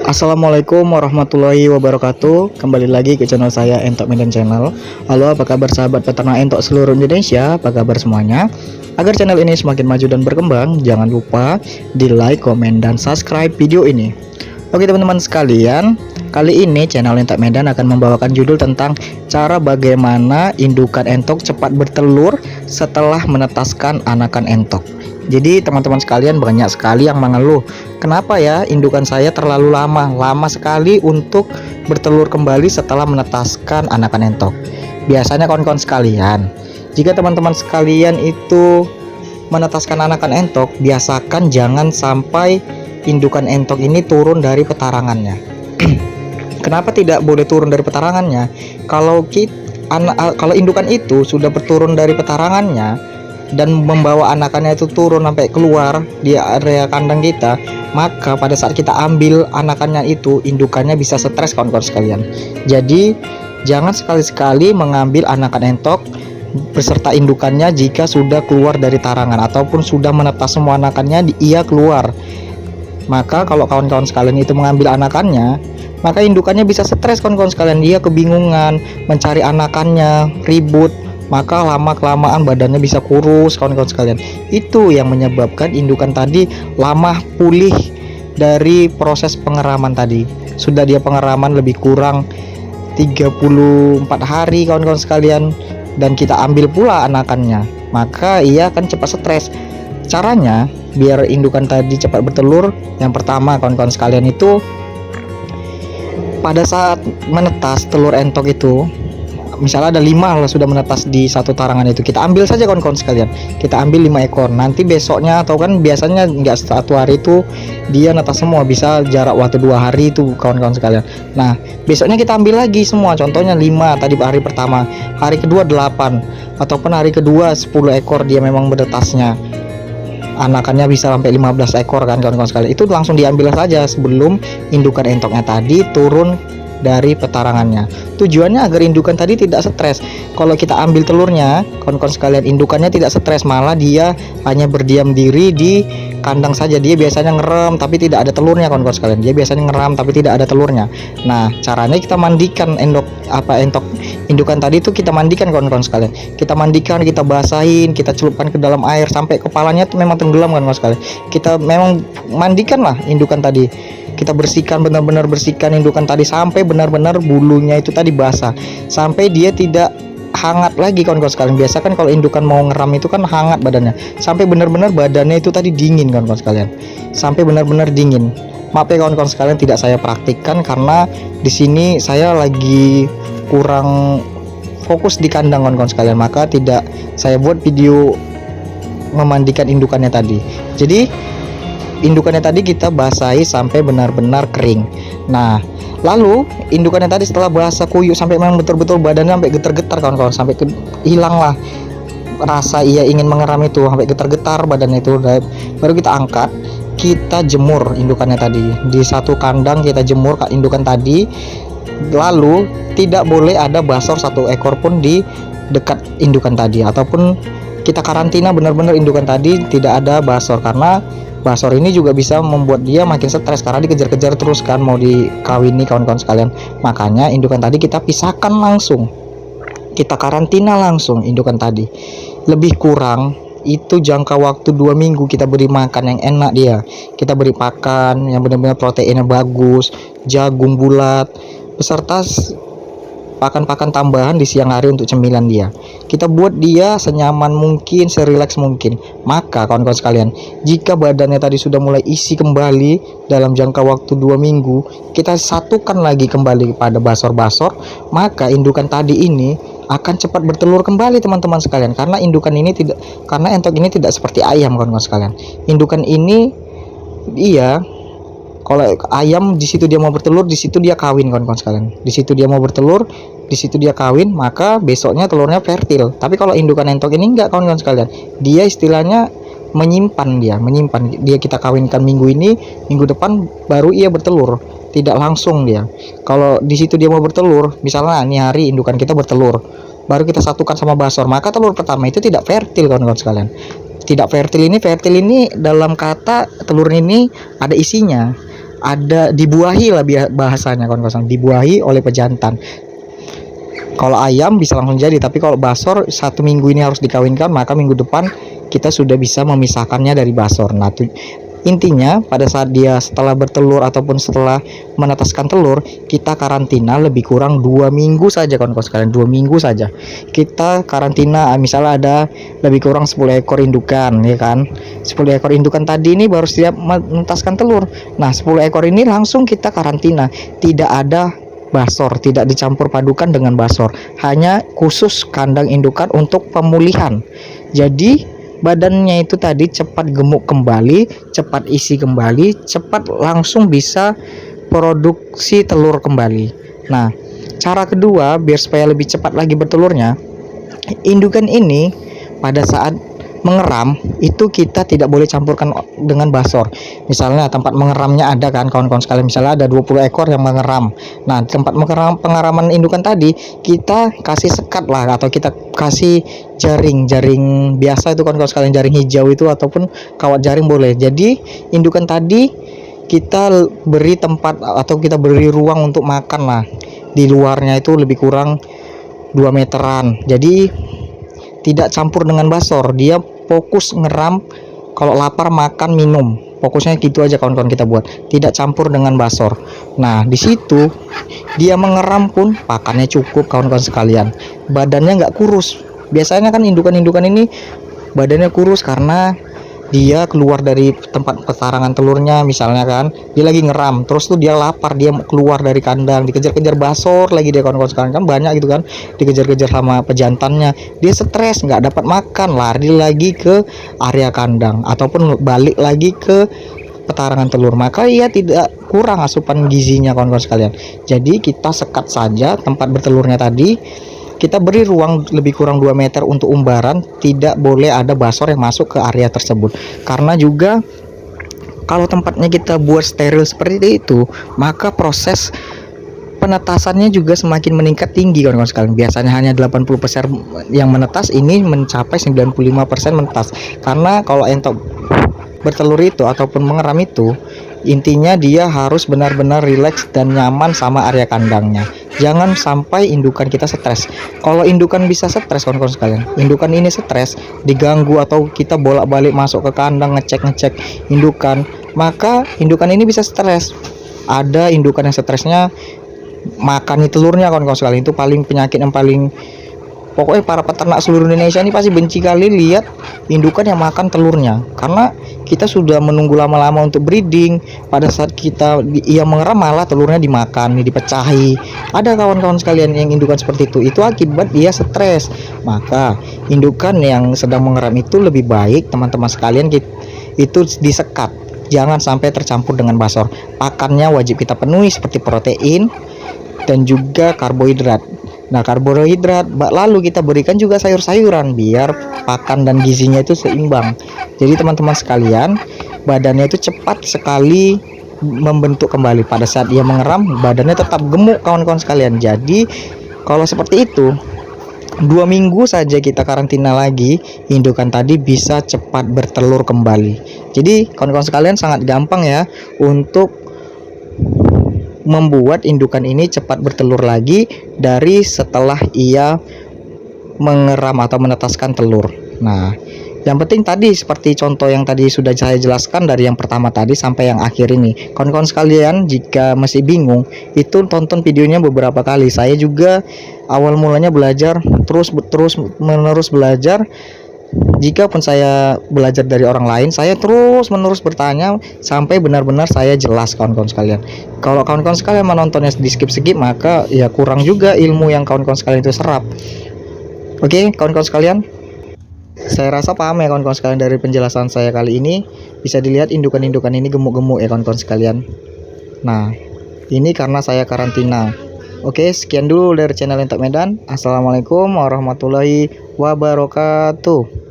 Assalamualaikum warahmatullahi wabarakatuh. Kembali lagi ke channel saya, Entok Medan Channel. Halo, apa kabar sahabat peternak entok seluruh Indonesia? Apa kabar semuanya? Agar channel ini semakin maju dan berkembang, jangan lupa di like, komen, dan subscribe video ini. Oke teman-teman sekalian, kali ini channel Entok Medan akan membawakan judul tentang cara bagaimana indukan entok cepat bertelur setelah menetaskan anakan entok. Jadi teman-teman sekalian, banyak sekali yang mengeluh, kenapa ya indukan saya terlalu lama sekali untuk bertelur kembali setelah menetaskan anakan entok. Biasanya kawan-kawan sekalian, jika teman-teman sekalian itu menetaskan anakan entok, biasakan jangan sampai indukan entok ini turun dari petarangannya. Kenapa tidak boleh turun dari petarangannya? Kalau indukan itu sudah berturun dari petarangannya dan membawa anakannya itu turun sampai keluar di area kandang kita, maka pada saat kita ambil anakannya itu, indukannya bisa stres kawan-kawan sekalian. Jadi jangan sekali-sekali mengambil anakan entok beserta indukannya jika sudah keluar dari tarangan ataupun sudah menetas semua anakannya, ia keluar. Maka kalau kawan-kawan sekalian itu mengambil anakannya, maka indukannya bisa stres kawan-kawan sekalian. Dia kebingungan mencari anakannya, ribut, maka lama-kelamaan badannya bisa kurus kawan-kawan sekalian. Itu yang menyebabkan indukan tadi lama pulih dari proses pengeraman tadi. Sudah dia pengeraman lebih kurang 34 hari kawan-kawan sekalian, dan kita ambil pula anakannya, maka ia akan cepat stres. Caranya biar indukan tadi cepat bertelur, yang pertama kawan-kawan sekalian itu, pada saat menetas telur entok itu, misalnya ada 5 lah sudah menetas di satu tarangan itu, kita ambil saja kawan-kawan sekalian, kita ambil 5 ekor. Nanti besoknya, atau kan biasanya nggak satu hari itu dia netas semua, bisa jarak waktu 2 hari itu kawan-kawan sekalian. Nah besoknya kita ambil lagi semua, contohnya 5 tadi hari pertama, hari kedua 8, ataupun hari kedua 10 ekor dia memang menetasnya, anakannya bisa sampai 15 ekor kan kawan-kawan sekalian. Itu langsung diambil saja sebelum indukan entoknya tadi turun dari petarangannya. Tujuannya agar indukan tadi tidak stres. Kalau kita ambil telurnya kawan-kawan sekalian, indukannya tidak stres, malah dia hanya berdiam diri di kandang saja. Dia biasanya ngerem tapi tidak ada telurnya kawan-kawan sekalian. Dia biasanya ngeram tapi tidak ada telurnya. Nah caranya kita mandikan entok indukan tadi itu, kita mandikan kawan-kawan sekalian. Kita mandikan, kita basahin, kita celupkan ke dalam air sampai kepalanya itu memang tenggelam kawan-kawan sekalian. Kita memang mandikan lah indukan tadi. Kita bersihkan, benar-benar bersihkan indukan tadi sampai benar-benar bulunya itu tadi basah, sampai dia tidak hangat lagi kawan-kawan sekalian. Biasa kan kalau indukan mau ngeram itu kan hangat badannya, sampai benar-benar badannya itu tadi dingin kawan-kawan sekalian, sampai benar-benar dingin. Maaf ya kawan-kawan sekalian, tidak saya praktikkan karena di sini saya lagi kurang fokus di kandang kawan-kawan sekalian, maka tidak saya buat video memandikan indukannya tadi. Jadi indukannya tadi kita basahi sampai benar-benar kering. Nah lalu indukannya tadi setelah basah kuyup sampai memang betul-betul badannya sampai getar-getar kawan-kawan, sampai hilanglah rasa ia ingin mengeram itu, sampai getar-getar badannya itu, baru kita angkat, kita jemur indukannya tadi di satu kandang. Kita jemur indukan tadi, lalu tidak boleh ada basor satu ekor pun di dekat indukan tadi, ataupun kita karantina benar-benar indukan tadi tidak ada basor, karena basor ini juga bisa membuat dia makin stres karena dikejar-kejar terus kan mau dikawini kawan-kawan sekalian. Makanya indukan tadi kita pisahkan langsung, kita karantina langsung indukan tadi. Lebih kurang itu jangka waktu 2 minggu kita beri makan yang enak dia. Kita beri pakan yang benar-benar proteinnya bagus, jagung bulat, beserta pakan-pakan tambahan di siang hari untuk cemilan dia. Kita buat dia senyaman mungkin, serileks mungkin. Maka kawan-kawan sekalian, jika badannya tadi sudah mulai isi kembali dalam jangka waktu 2 minggu, kita satukan lagi kembali pada basor-basor, maka indukan tadi ini akan cepat bertelur kembali teman-teman sekalian. Karena karena entok ini tidak seperti ayam kawan-kawan sekalian. Indukan ini kalau ayam di situ dia mau bertelur, di situ dia kawin kawan-kawan sekalian. Di situ dia mau bertelur, di situ dia kawin, maka besoknya telurnya fertil. Tapi kalau indukan entok ini enggak kawan-kawan sekalian. Dia istilahnya menyimpan, dia kita kawinkan minggu ini, minggu depan baru ia bertelur. Tidak langsung dia. Kalau di situ dia mau bertelur, misalnya ini hari indukan kita bertelur, baru kita satukan sama basor, maka telur pertama itu tidak fertil kawan-kawan sekalian. Tidak fertil ini dalam kata telur ini ada isinya. ada dibuahi lah bahasanya kawan-kawan, dibuahi oleh pejantan. Kalau ayam bisa langsung jadi, tapi kalau basor 1 minggu ini harus dikawinkan, maka minggu depan kita sudah bisa memisahkannya dari basor. Nah, intinya pada saat dia setelah bertelur ataupun setelah menetaskan telur, kita karantina lebih kurang 2 minggu saja kawan-kawan sekalian. 2 minggu saja kita karantina. Misalnya ada lebih kurang 10 ekor indukan, ya kan, 10 ekor indukan tadi ini baru siap menetaskan telur. Nah, 10 ekor ini langsung kita karantina, tidak ada basor, tidak dicampur padukan dengan basor, hanya khusus kandang indukan untuk pemulihan. Jadi badannya itu tadi cepat gemuk kembali, cepat isi kembali, cepat langsung bisa produksi telur kembali. Nah, cara kedua biar supaya lebih cepat lagi bertelurnya, indukan ini pada saat mengeram itu kita tidak boleh campurkan dengan basor. Misalnya tempat mengeramnya ada kan kawan-kawan sekalian, misalnya ada 20 ekor yang mengeram. Nah, tempat pengeraman indukan tadi kita kasih sekat lah, atau kita kasih jaring biasa itu kawan-kawan sekalian, jaring hijau itu ataupun kawat jaring boleh. Jadi indukan tadi kita beri tempat atau kita beri ruang untuk makan lah. Di luarnya itu lebih kurang 2 meteran. Jadi tidak campur dengan basor, dia fokus ngeram, kalau lapar makan minum, fokusnya gitu aja kawan-kawan kita buat, tidak campur dengan basor. Nah, di situ dia mengeram pun pakannya cukup kawan-kawan sekalian, badannya nggak kurus. Biasanya kan indukan-indukan ini badannya kurus karena dia keluar dari tempat petarangan telurnya, misalnya kan dia lagi ngeram, terus tuh dia lapar, dia keluar dari kandang, dikejar-kejar basor lagi dia kawan-kawan sekalian, kan banyak gitu kan, dikejar-kejar sama pejantannya, dia stres nggak dapat makan, lari lagi ke area kandang ataupun balik lagi ke petarangan telur, maka ia tidak kurang asupan gizinya kawan-kawan sekalian. Jadi kita sekat saja tempat bertelurnya tadi, kita beri ruang lebih kurang 2 meter untuk umbaran, tidak boleh ada basor yang masuk ke area tersebut. Karena juga kalau tempatnya kita buat steril seperti itu, maka proses penetasannya juga semakin meningkat tinggi kawan-kawan sekalian. Biasanya hanya 80% yang menetas, ini mencapai 95% menetas. Karena kalau entok bertelur itu ataupun mengeram itu, intinya dia harus benar-benar rileks dan nyaman sama area kandangnya. Jangan sampai indukan kita stres. Kalau indukan bisa stres kawan-kawan sekalian, indukan ini stres, diganggu atau kita bolak-balik masuk ke kandang ngecek indukan, maka indukan ini bisa stres. Ada indukan yang stresnya makan telurnya kawan-kawan sekalian, itu paling penyakit yang paling, pokoknya para peternak seluruh Indonesia ini pasti benci kali lihat indukan yang makan telurnya, karena kita sudah menunggu lama-lama untuk breeding, pada saat ia mengeram malah telurnya dimakan, dipecahi. Ada kawan-kawan sekalian yang indukan seperti itu akibat dia stres. Maka indukan yang sedang mengeram itu lebih baik teman-teman sekalian itu disekat, jangan sampai tercampur dengan basor. Pakannya wajib kita penuhi seperti protein dan juga karbohidrat. Nah, karbohidrat lalu kita berikan juga sayur-sayuran biar pakan dan gizinya itu seimbang. Jadi teman-teman sekalian, badannya itu cepat sekali membentuk kembali. Pada saat ia mengeram, badannya tetap gemuk kawan-kawan sekalian. Jadi kalau seperti itu, 2 minggu saja kita karantina lagi, indukan tadi bisa cepat bertelur kembali. Jadi kawan-kawan sekalian, sangat gampang ya untuk membuat indukan ini cepat bertelur lagi dari setelah ia mengeram atau menetaskan telur. Nah, yang penting tadi seperti contoh yang tadi sudah saya jelaskan dari yang pertama tadi sampai yang akhir ini. Kawan-kawan sekalian, jika masih bingung, itu tonton videonya beberapa kali. Saya juga awal mulanya belajar, terus menerus belajar. Jika pun saya belajar dari orang lain, saya terus menerus bertanya sampai benar-benar saya jelas kawan-kawan sekalian. Kalau kawan-kawan sekalian menontonnya di skip-skip, maka ya kurang juga ilmu yang kawan-kawan sekalian itu serap. Oke, kawan-kawan sekalian, saya rasa paham ya kawan-kawan sekalian dari penjelasan saya kali ini. Bisa dilihat indukan-indukan ini gemuk-gemuk ya kawan-kawan sekalian. Nah, ini karena saya karantina. Oke, sekian dulu dari channel Entok Medan. Assalamualaikum warahmatullahi wabarakatuh.